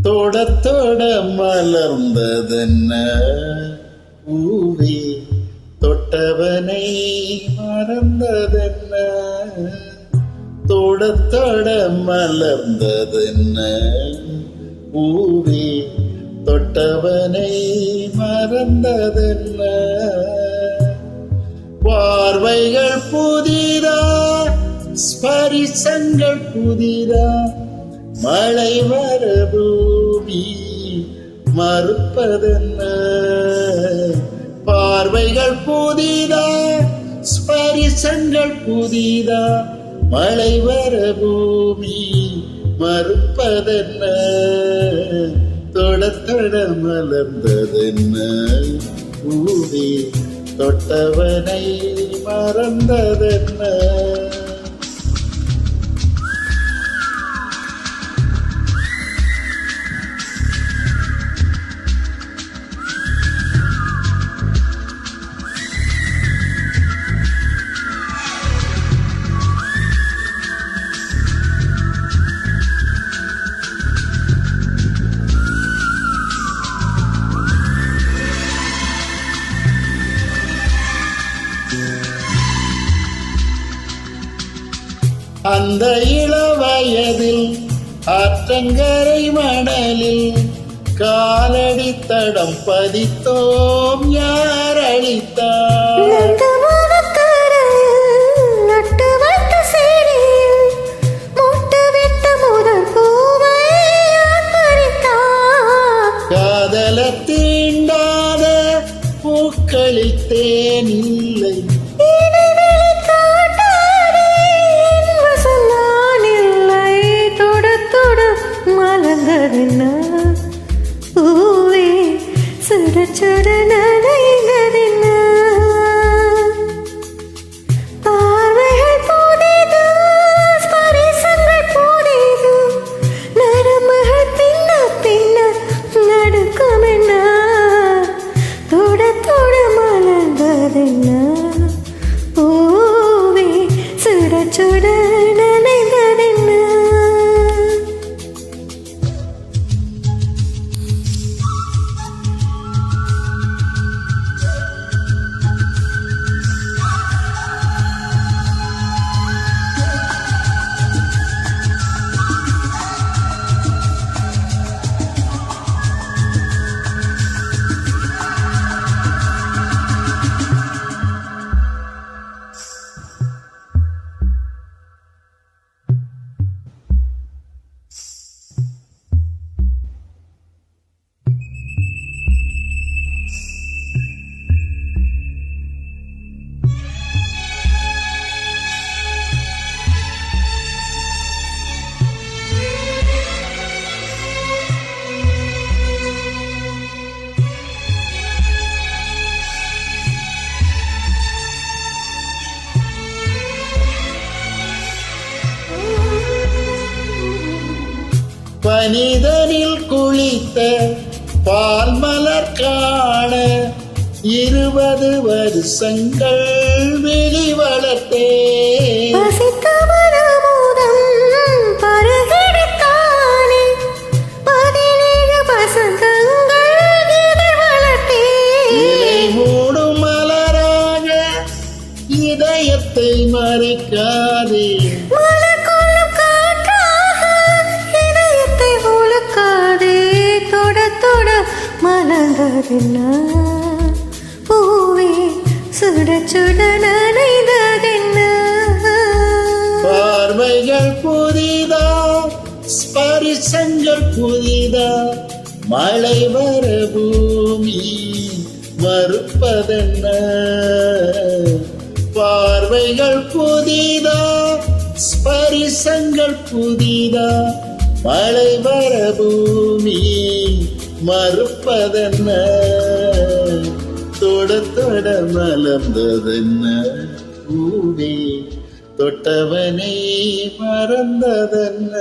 தொட தொட மலர்ந்ததென்ன பூவே தொட்டவனை மறந்ததென்ன தொட தொட மலர்ந்ததென்ன பூவே தொட்டவனை மறந்ததென்ன பார்வைகள் புதிதா ஸ்பரிசங்கள் புதிதா மழை வர பூமி மறுப்பதென்ன பார்வைகள் புதிதா ஸ்பரிசங்கள் புதிதா மழை வர பூமி மறுப்பதென்ன தொட தொட மலர்ந்ததென்ன பூவே தொட்டவனை மறந்ததென்ன அந்த இளவயதில் ஆற்றங்கரை மணலில் காலடி தடம் பதித்தோம் யார் அளித்தார் காதல தீண்டாத பூக்களில் தேனில்லை பூவே சுட சுட நனைந்ததென்ன பார்வைகள் புதிது ஸ்பரிசங்கள் புதிது நரம்புகள் பின்ன பின்ன நடுக்கமென்ன தொட தொட மலர்ந்ததென்ன பூவே சுட சுட நனைந்ததென்ன பனிதனில் குளித்த பால் மலர் காண 20 வருஷங்கள் வெளி வளர்த்தே மூடும் மலராக இதயத்தை மறைக்காதே மலர்ந்ததென்ன பூவே சுட சுட நனைந்ததென்ன பார்வைகள் புதிதா ஸ்பரிசங்கள் புதிதா மழை வர பூமி மறுப்பதென்ன பார்வைகள் புதிதா ஸ்பரிசங்கள் புதிதா மழை வர பூமி மறுப்பதென்ன தொட தொட மலர்ந்ததென்ன பூவே தொட்டவனை மறந்ததென்ன